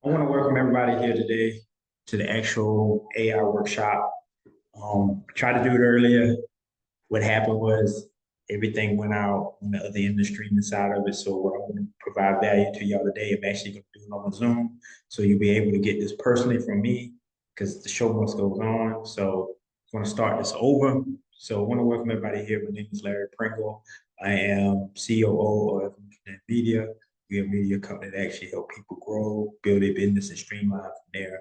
I want to welcome everybody here today to the actual AI workshop. Tried to do it earlier. What happened was everything went out on the other industry inside of it. So what I'm going to provide value to y'all today, I'm actually going to do it on Zoom. So you'll be able to get this personally from me because the show must go on. So I'm going to start this over. So I want to welcome everybody here. My name is Larry Pringle. I am COO of Internet Media. We are a media company that actually help people grow, build a business, and streamline from there.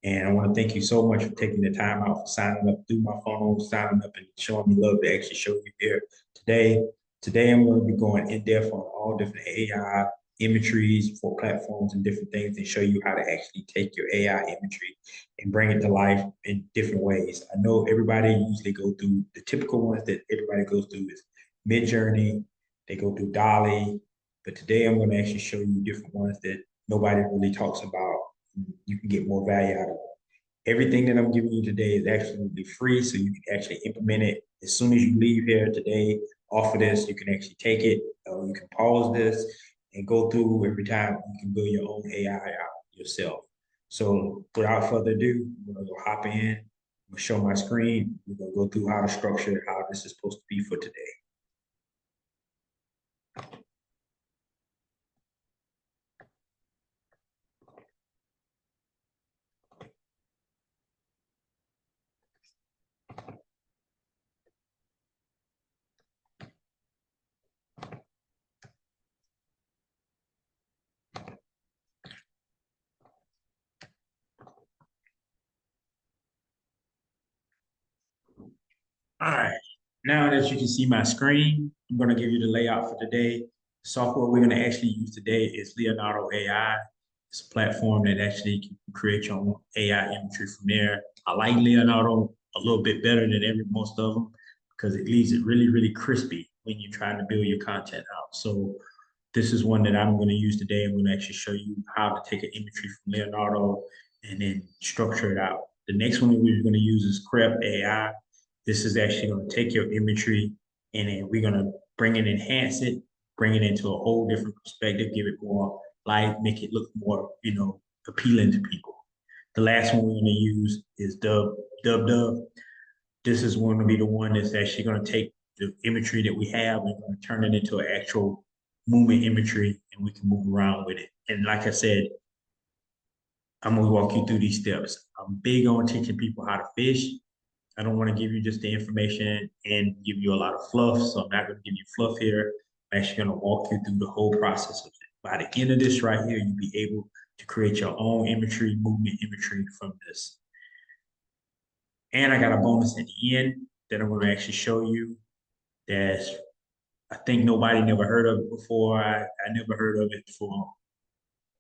And I want to thank you so much for taking the time out for signing up through my phone, signing up and showing me love to actually show you here today. Today, I'm going to be going in depth on all different AI imageries for platforms and different things and show you how to actually take your AI imagery and bring it to life in different ways. I know everybody usually go through the typical ones that everybody goes through is Midjourney, they go through DALL-E, but today I'm going to actually show you different ones that nobody really talks about. You can get more value out of it. Everything that I'm giving you today is absolutely free, so you can actually implement it as soon as you leave here today. Off of this, you can actually take it. You can pause this and go through every time. You can build your own AI out yourself. So without further ado, I'm gonna go hop in. I'm gonna show my screen. We're gonna go through how to structure it, how this is supposed to be for today. All right. Now that you can see my screen, I'm going to give you the layout for today. The software we're going to actually use today is Leonardo AI. It's a platform that actually can create your own AI imagery from there. I like Leonardo a little bit better than most of them because it leaves it really, really crispy when you're trying to build your content out. So this is one that I'm going to use today. I'm going to actually show you how to take an imagery from Leonardo and then structure it out. The next one we're going to use is Crep AI. This is actually going to take your imagery and then we're going to bring it, enhance it, bring it into a whole different perspective, give it more light, make it look more, appealing to people. The last one we're going to use is Dub. This is going to be the one that's actually going to take the imagery that we have and going to turn it into an actual movement imagery and we can move around with it. And like I said, I'm going to walk you through these steps. I'm big on teaching people how to fish. I don't want to give you just the information and give you a lot of fluff. So I'm not going to give you fluff here. I'm actually going to walk you through the whole process of it. By the end of this right here, you'll be able to create your own imagery, movement imagery from this. And I got a bonus at the end that I'm going to actually show you that I think nobody never heard of it before. I never heard of it for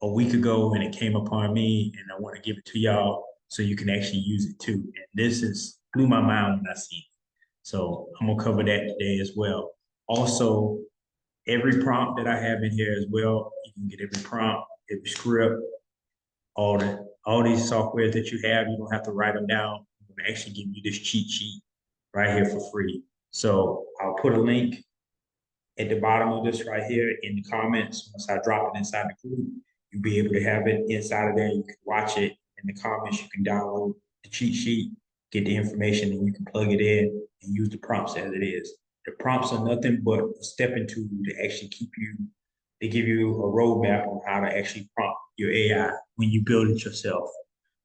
a week ago and it came upon me and I want to give it to y'all so you can actually use it too. And this is blew my mind when I seen it. So I'm gonna cover that today as well. Also, every prompt that I have in here as well, you can get every prompt, every script, all these softwares that you have, you don't have to write them down. I'm gonna actually give you this cheat sheet right here for free. So I'll put a link at the bottom of this right here in the comments. Once I drop it inside the group, you'll be able to have it inside of there. You can watch it in the comments. You can download the cheat sheet, get the information, and you can plug it in and use the prompts as it is. The prompts are nothing but a stepping tool to actually they give you a roadmap on how to actually prompt your AI when you build it yourself.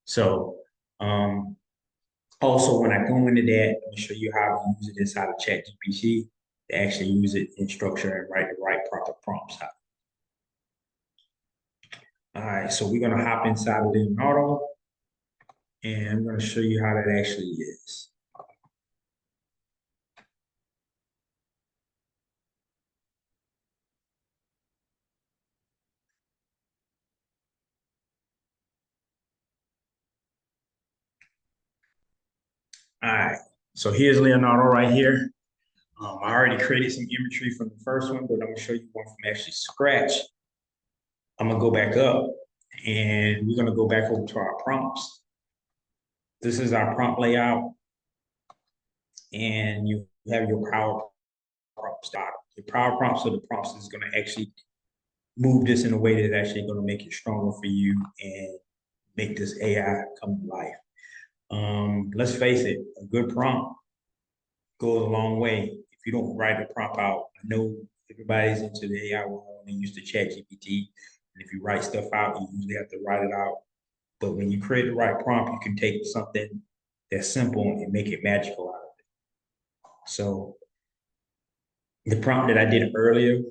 So, also, when I go into that, I'm gonna show you how to use it inside of ChatGPT to actually use it in structure and write the right proper prompts out. All right, so we're gonna hop inside of Leonardo and I'm gonna show you how that actually is. All right, so here's Leonardo right here. I already created some imagery from the first one, but I'm gonna show you one from actually scratch. I'm gonna go back up and we're gonna go back over to our prompts. This is our prompt layout and you have your power prompts. Your power prompts are the prompts that's gonna actually move this in a way that's actually gonna make it stronger for you and make this AI come to life. Let's face it, a good prompt goes a long way. If you don't write a prompt out, I know everybody's into the AI world and used to ChatGPT. And if you write stuff out, you usually have to write it out. But when you create the right prompt, you can take something that's simple and make it magical out of it. So the prompt that I did earlier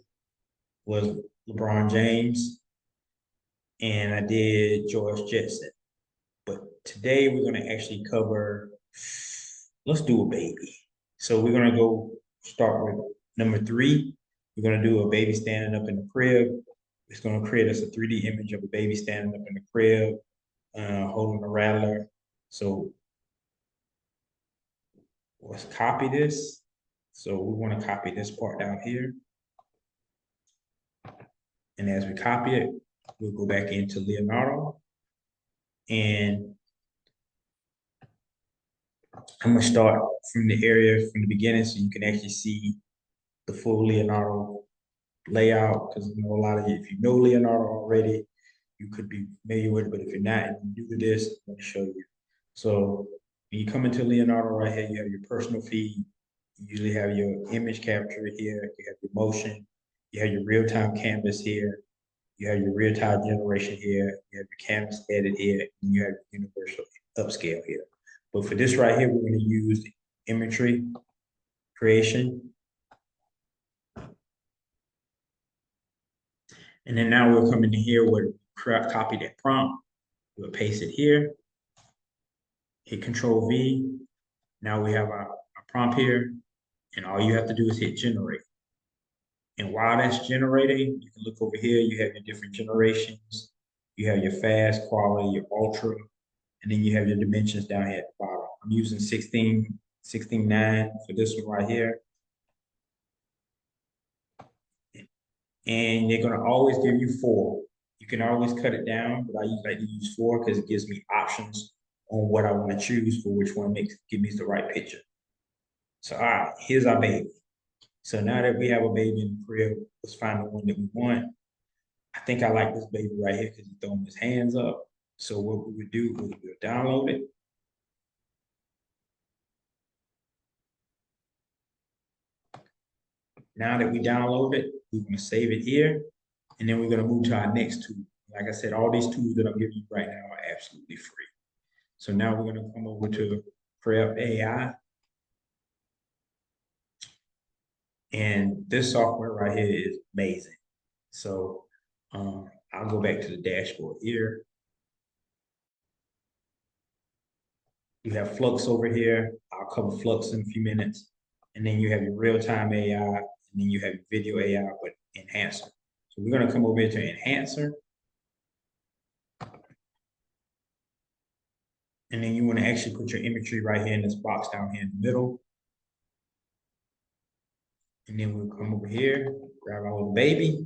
was LeBron James, and I did George Jetson. But today we're going to actually cover, let's do a baby. So we're going to go start with number 3. We're going to do a baby standing up in the crib. It's going to create us a 3D image of a baby standing up in the crib, holding a rattler. So let's copy this. So we want to copy this part down here. And as we copy it, we'll go back into Leonardo. And I'm gonna start from the area from the beginning so you can actually see the full Leonardo layout. Because I know a lot of you, if you know Leonardo already, you could be familiar with it. But if you're not and you're new to this, I'm gonna show you. So when you come into Leonardo right here, you have your personal feed. You usually have your image capture here. You have your motion. You have your real-time canvas here. You have your real-time generation here. You have your canvas edit here. And you have your universal upscale here. But for this right here, we're going to use imagery creation. And then now we'll come into here, we'll copy that prompt. We'll paste it here. Hit Control V. Now we have our prompt here. And all you have to do is hit generate. And while that's generating, you can look over here. You have your different generations. You have your fast, quality, your ultra, and then you have your dimensions down here at the bottom. I'm using 16:9 for this one right here. And they're gonna always give you 4. You can always cut it down, but I like to use 4 because it gives me options on what I want to choose for which one give me the right picture. So all right, here's our baby. So now that we have a baby in the crib, let's find the one that we want. I think I like this baby right here because he's throwing his hands up. So what we would do is we'll download it. Now that we download it, we're going to save it here. And then we're going to move to our next tool. Like I said, all these tools that I'm giving you right now are absolutely free. So now we're going to come over to Prep AI. And this software right here is amazing. So I'll go back to the dashboard here. You have Flux over here. I'll cover Flux in a few minutes. And then you have your real-time AI, and then you have your video AI, but enhancer. So we're going to come over here to enhancer. And then you want to actually put your imagery right here in this box down here in the middle. And then we'll come over here, grab our little baby.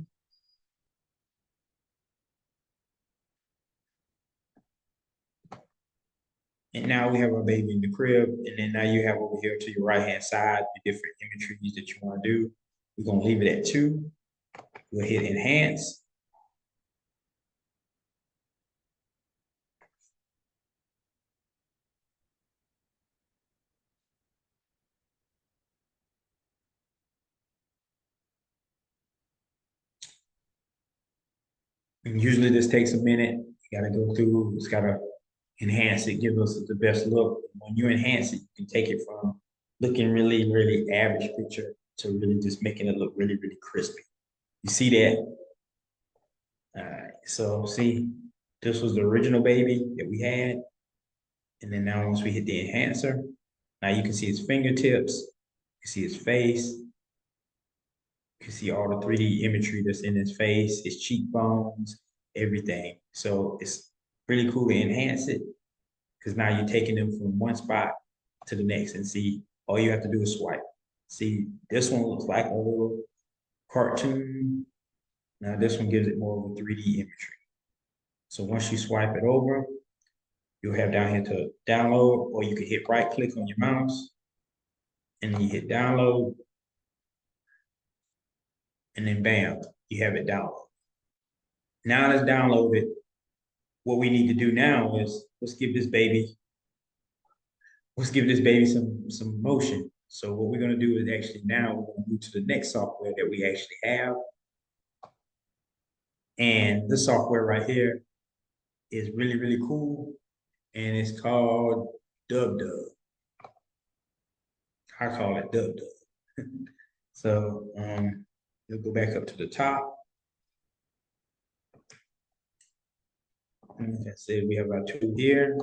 And now we have our baby in the crib. And then now you have over here to your right-hand side, the different imageries that you want to do. We're going to leave it at 2. We'll hit enhance. And usually this takes a minute. You got to go through, it's got to enhance it, give us the best look. When you enhance it, you can take it from looking really, really average picture to really just making it look really, really crispy. You see that? All right, so see, this was the original baby that we had. And then now once we hit the enhancer, now you can see his fingertips, you can see his face, you can see all the 3D imagery that's in his face, his cheekbones, everything. So it's really cool to enhance it because now you're taking them from one spot to the next and see, all you have to do is swipe. See, this one looks like a little cartoon. Now this one gives it more of a 3D imagery. So once you swipe it over, you'll have down here to download, or you can hit right click on your mouse and then you hit download. And then bam, you have it downloaded. Now it's downloaded. what we need to do now is let's give this baby some motion. So what we're gonna do is actually now we're gonna move to the next software that we actually have. And this software right here is really, really cool. And it's called DubDub. I call it DubDub. So you'll go back up to the top. And like I said, we have our tool here.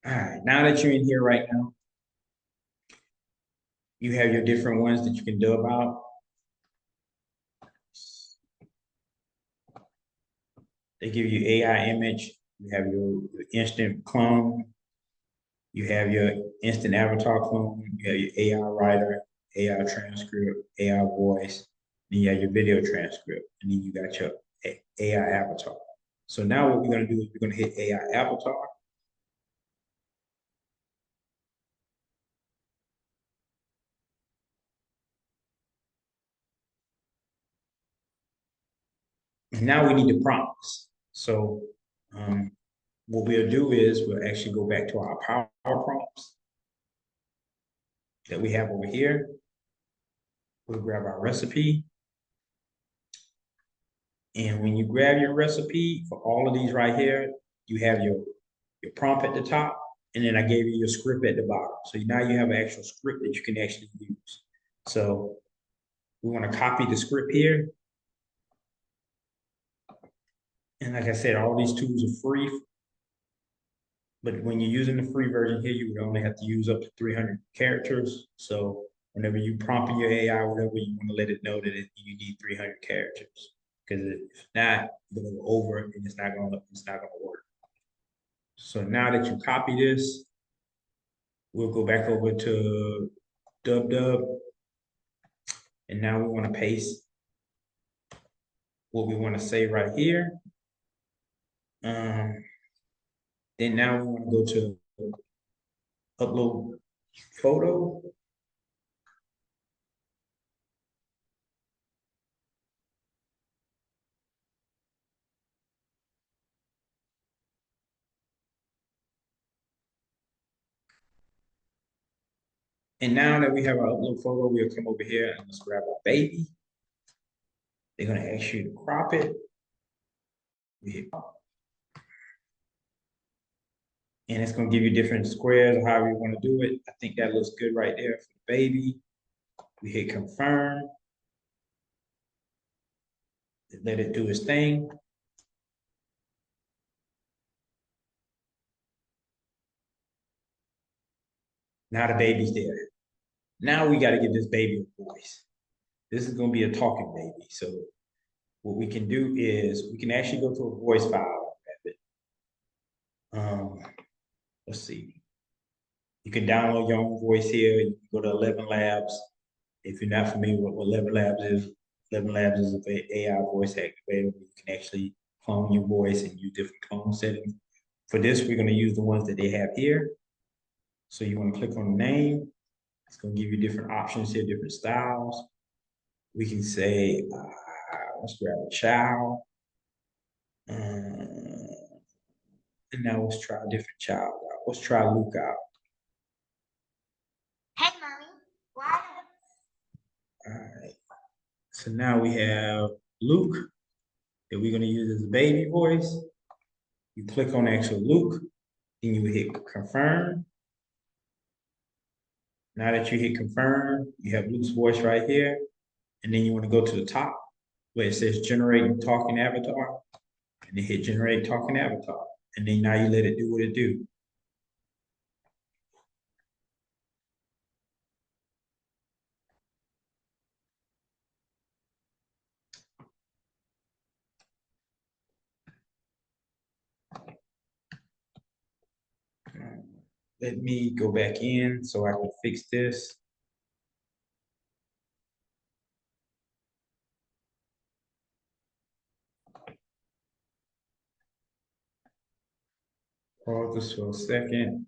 All right, now that you're in here right now, you have your different ones that you can dub out. They give you AI image. You have your instant clone. You have your instant avatar clone. You have your AI writer, AI transcript, AI voice. Then you have your video transcript, and then you got your AI avatar. So now what we're gonna do is we're gonna hit AI avatar. And now we need the prompts. So what we'll do is we'll actually go back to our power prompts that we have over here. We'll grab our recipe. And when you grab your recipe for all of these right here, you have your prompt at the top, and then I gave you your script at the bottom. So now you have an actual script that you can actually use. So we want to copy the script here. And like I said, all these tools are free. But when you're using the free version here, you would only have to use up to 300 characters. So whenever you prompt in your AI, whatever, you want to let it know that you need 300 characters. Because if not, you're gonna go over and it's not gonna work. So now that you copy this, we'll go back over to DubDub, and now we want to paste what we want to say right here. Then now we want to go to upload photo. And now that we have our upload photo, we'll come over here and let's grab our baby. They're gonna ask you to crop it. We hit crop. And it's gonna give you different squares or however you want to do it. I think that looks good right there for the baby. We hit confirm. Let it do its thing. Now the baby's there. Now we got to give this baby a voice. This is going to be a talking baby. So what we can do is we can actually go to a voice file. Let's see. You can download your own voice here. You can go to 11 Labs. If you're not familiar with what 11 Labs is, 11 Labs is an AI voice activator. You can actually clone your voice and use different clone settings. For this, we're going to use the ones that they have here. So you want to click on the name. It's going to give you different options here, different styles. We can say, let's grab a child. And now let's try a different child out. Let's try Luke out. Hey, mommy. Why? All right. So now we have Luke that we're going to use as a baby voice. You click on actual Luke, then you hit confirm. Now that you hit confirm, you have Luke's voice right here. And then you want to go to the top where it says generate talking avatar. And then hit generate talking avatar. And then now you let it do what it do. Let me go back in so I can fix this. Pause this for a second.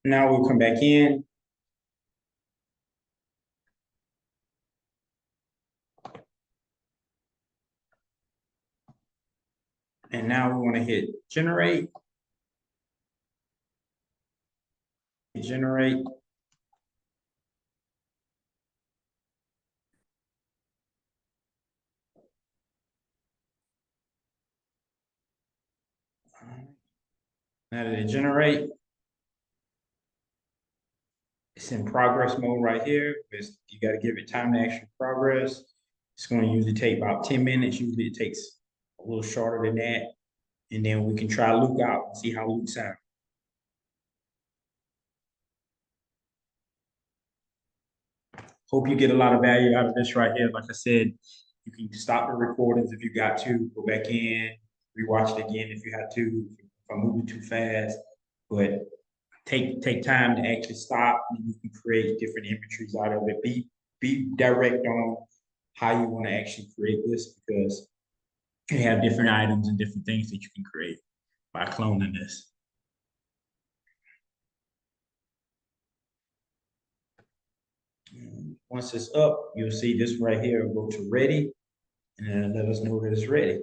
Now we'll come back in. And now we want to hit generate. Generate. Now that it generate, it's in progress mode right here. You got to give it time to actually progress. It's going to usually take about 10 minutes. Usually it takes a little shorter than that. And then we can try Luke out and see how Luke sounds. Hope you get a lot of value out of this right here. Like I said, you can stop the recordings if you got to, go back in, rewatch it again if you had to, if I'm moving too fast. But take time to actually stop, and you can create different imageries out of it. Be direct on how you want to actually create this, because you have different items and different things that you can create by cloning this. And once it's up, you'll see this right here. Go to ready, and then let us know that it's ready.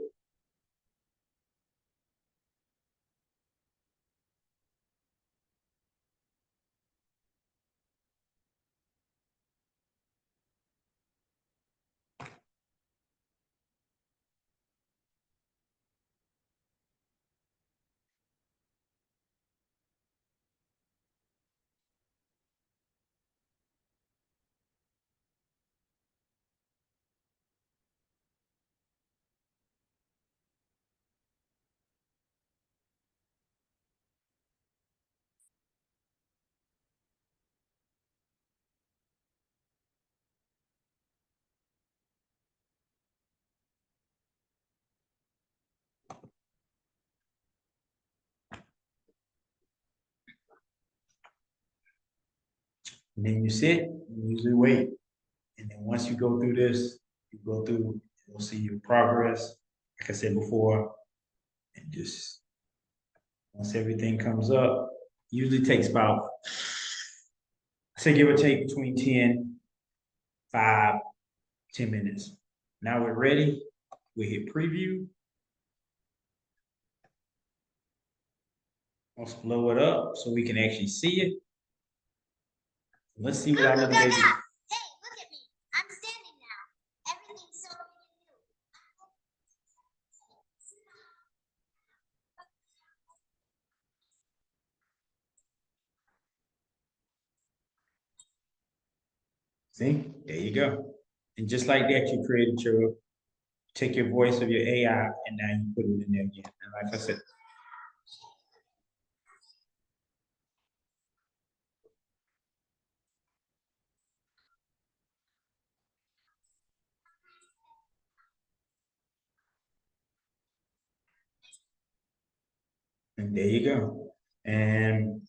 And then you sit, you usually wait. And then once you go through this, you go through, you'll see your progress, like I said before, and just once everything comes up, usually takes about, I say give or take between 10, 5, 10 minutes. Now we're ready. We hit preview. Let's blow it up so we can actually see it. Let's see what our little baby. Hey, look at me. I'm standing now. Everything's so new. See, there you go. And just like that, you created your, take your voice of your AI and now you put it in there again. And like I said, and there you go. And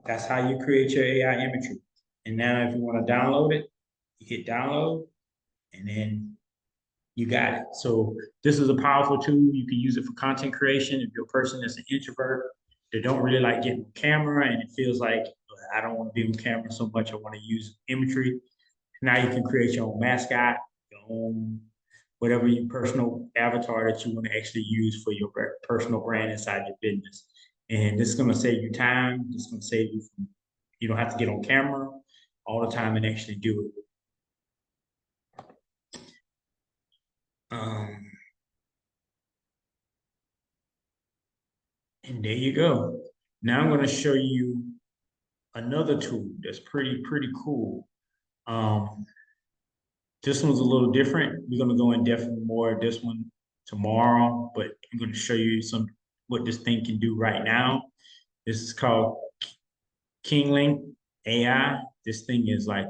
that's how you create your AI imagery. And now if you want to download it, you hit download and then you got it. So this is a powerful tool. You can use it for content creation. If you're a person that's an introvert, they don't really like getting on camera and it feels like I don't want to be on camera so much. I want to use imagery. Now you can create your own mascot, your own whatever your personal avatar that you want to actually use for your personal brand inside your business. And this is going to save you time. This is going to save you from, you don't have to get on camera all the time and actually do it. Um, and there you go. Now I'm going to show you another tool that's pretty cool. Um, this one's a little different. We're going to go in depth more of this one tomorrow, but I'm going to show you some what this thing can do right now. This is called Kingling AI. This thing is like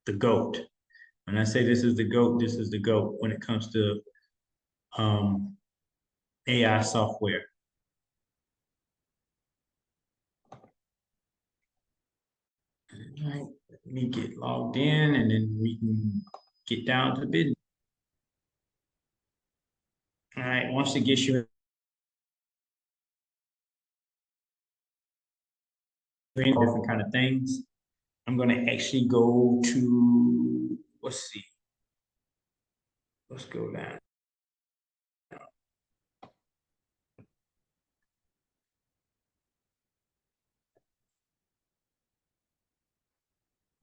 the GOAT. When I say this is the GOAT, this is the GOAT when it comes to um, AI software. All right, let me get logged in and then we can get down to business. All right, once it gets you in different kind of things, I'm gonna actually go to, let's see, let's go down.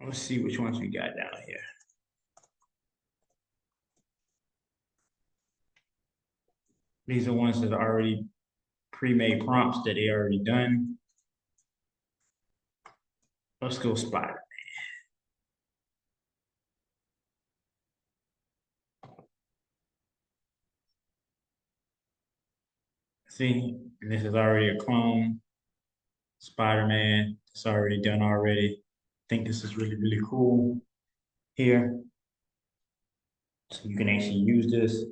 Let's see which ones we got down here. These are ones that are already pre-made prompts that they already done. Let's go Spider. See, and this is already a clone. Spider-Man, it's already done already. I think this is really cool here. So you can actually use this.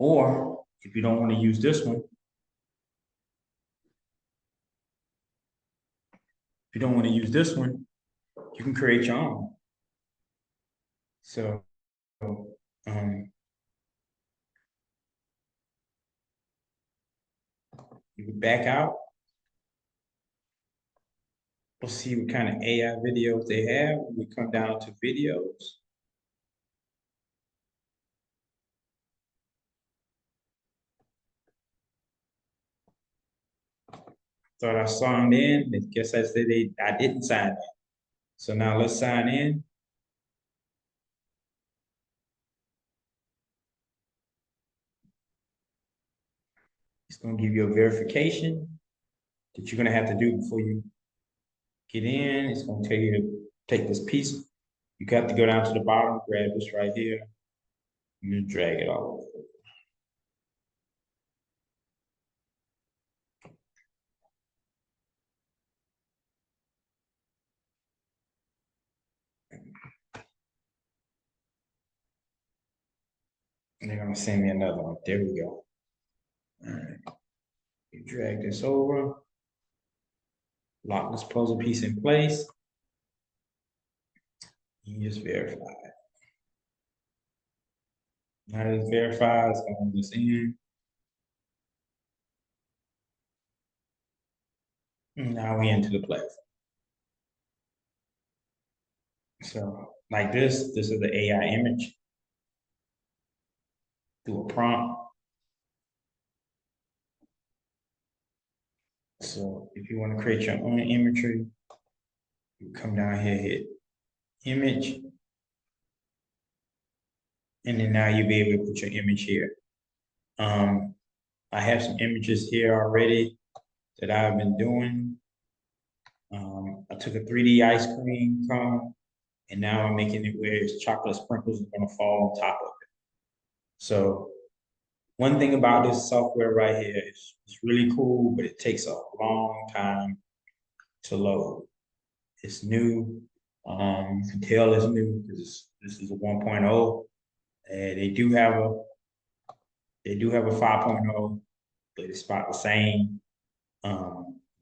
Or if you don't want to use this one, if you don't want to use this one, you can create your own. So you can back out. We'll see what kind of AI videos they have when we come down to videos. Thought I signed in. I guess I said I didn't sign in. So now let's sign in. It's gonna give you a verification that you're gonna have to do before you get in. It's gonna tell you to take this piece. You got to go down to the bottom, grab this right here, and then drag it all over. And they're gonna send me another one. There we go. All right. You drag this over. Lock this puzzle piece in place. You just verify it. Now that it's verified, it's going this in. And now we into the platform. So like this is the AI image through a prompt. So if you want to create your own imagery, you come down here, hit image, and then now you'll be able to put your image here. I have some images here already that I've been doing. I took a 3D ice cream cone, and now I'm making it where it's chocolate sprinkles are gonna fall on top of it. So one thing about this software right here is it's really cool, but it takes a long time to load. It's new. You can tell it's new because this is a 1.0. And they do have a 5.0, but it's about the same.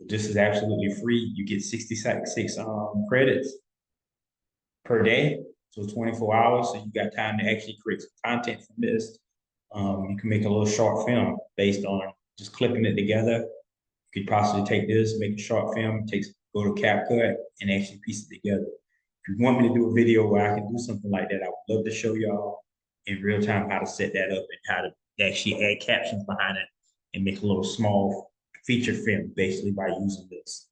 This is absolutely free. You get 66 credits per day, so 24 hours. So you got time to actually create some content from this. You can make a little short film based on just clipping it together. You could possibly take this, make a short film, go to CapCut and actually piece it together. If you want me to do a video where I can do something like that, I would love to show y'all in real time how to set that up and how to actually add captions behind it and make a little small feature film basically by using this.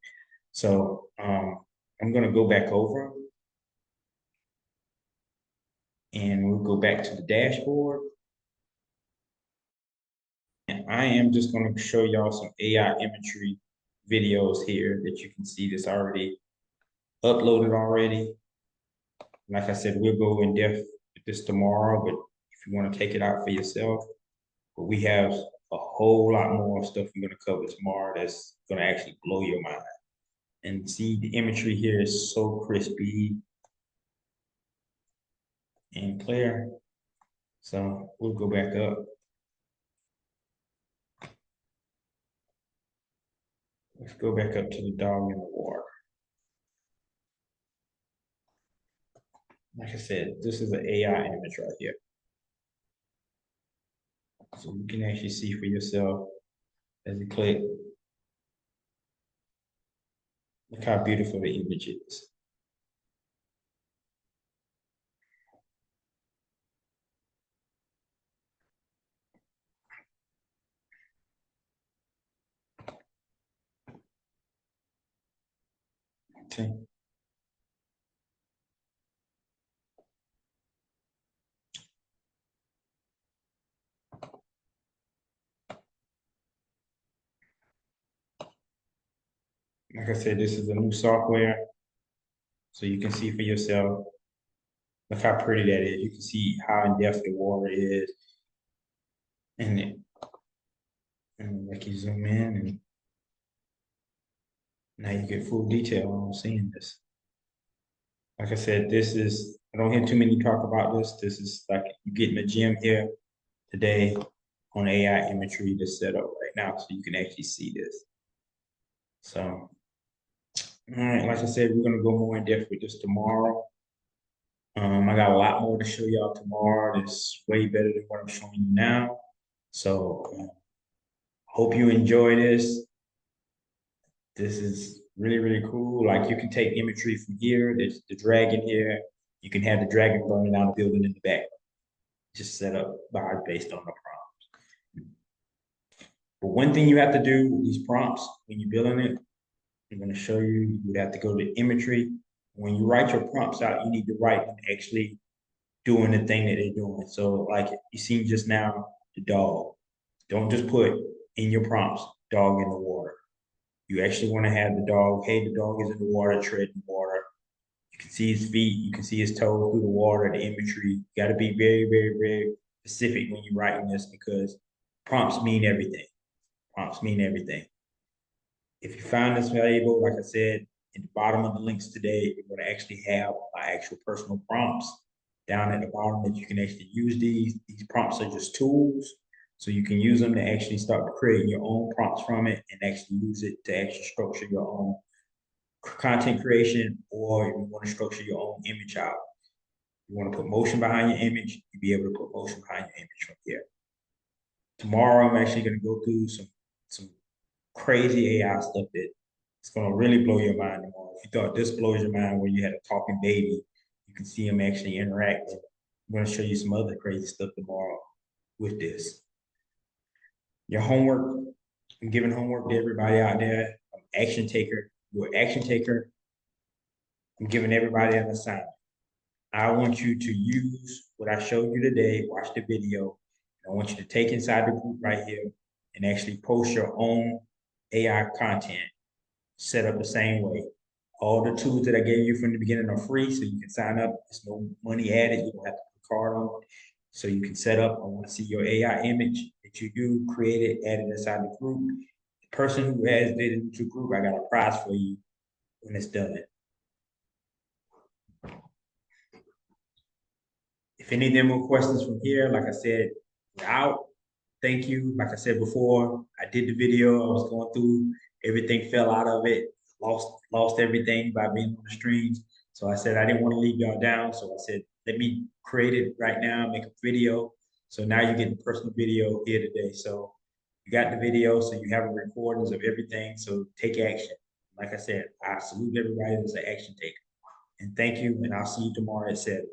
So I'm gonna go back over and we'll go back to the dashboard. And I am just gonna show y'all some AI imagery videos here that you can see that's already uploaded already. Like I said, we'll go in depth with this tomorrow, but if you want to take it out for yourself, but we have a whole lot more stuff we're going to cover tomorrow that's going to actually blow your mind. And see, the imagery here is so crispy and clear. So we'll go back up. Let's go back up to the dog in the water. Like I said, this is an AI image right here. So you can actually see for yourself as you click. Look how beautiful the image is. Okay. Like I said, this is a new software, so you can see for yourself. Look how pretty that is. You can see how in depth the water is, and like you zoom in, and now you get full detail on seeing this. Like I said, I don't hear too many talk about this. This is like you getting a gym here today on AI imagery that's set up right now, so you can actually see this. So, all right, like I said, we're gonna go more in depth with this tomorrow. I got a lot more to show y'all tomorrow. That's way better than what I'm showing you now. So, hope you enjoy this. This is really, really cool. Like you can take imagery from here. There's the dragon here. You can have the dragon burning down the building in the back. Just set up based on the prompt. But one thing you have to do with these prompts when you're building it, I'm going to show you, you have to go to imagery. When you write your prompts out, you need to write them actually doing the thing that they're doing. So like you seen just now, the dog. Don't just put in your prompts, dog in the water. You actually want to have the dog, hey, the dog is in the water, treading water. You can see his feet, you can see his toes through the water, the imagery. You got to be very, very, very specific when you're writing this because prompts mean everything. Prompts mean everything. If you find this valuable, like I said, in the bottom of the links today, we're going to actually have my actual personal prompts down at the bottom that you can actually use these. These prompts are just tools. So you can use them to actually start creating your own prompts from it and actually use it to actually structure your own content creation, or if you want to structure your own image out. You want to put motion behind your image, you'll be able to put motion behind your image from here. Tomorrow, I'm actually going to go through some crazy AI stuff that it's going to really blow your mind tomorrow. If you thought this blows your mind when you had a talking baby, you can see them actually interact. I'm going to show you some other crazy stuff tomorrow with this. Your homework, I'm giving homework to everybody out there. I'm action taker. You're an action taker. I'm giving everybody an assignment. I want you to use what I showed you today, watch the video. I want you to take inside the group right here and actually post your own AI content set up the same way. All the tools that I gave you from the beginning are free, so you can sign up. There's no money added. You don't have to put a card on it. So you can set up. I want to see your AI image that you do, create it, add it inside the group. The person who adds it into the group, I got a prize for you when it's done. If any of them are questions from here, like I said, we're out. Thank you. Like I said before, I did the video. I was going through everything, fell out of it, lost everything by being on the streams. So I said I didn't want to leave y'all down. So I said, let me create it right now, make a video. So now you get the personal video here today. So you got the video, so you have recordings of everything. So take action. Like I said, I salute everybody that's an action taker. And thank you, and I'll see you tomorrow at 7.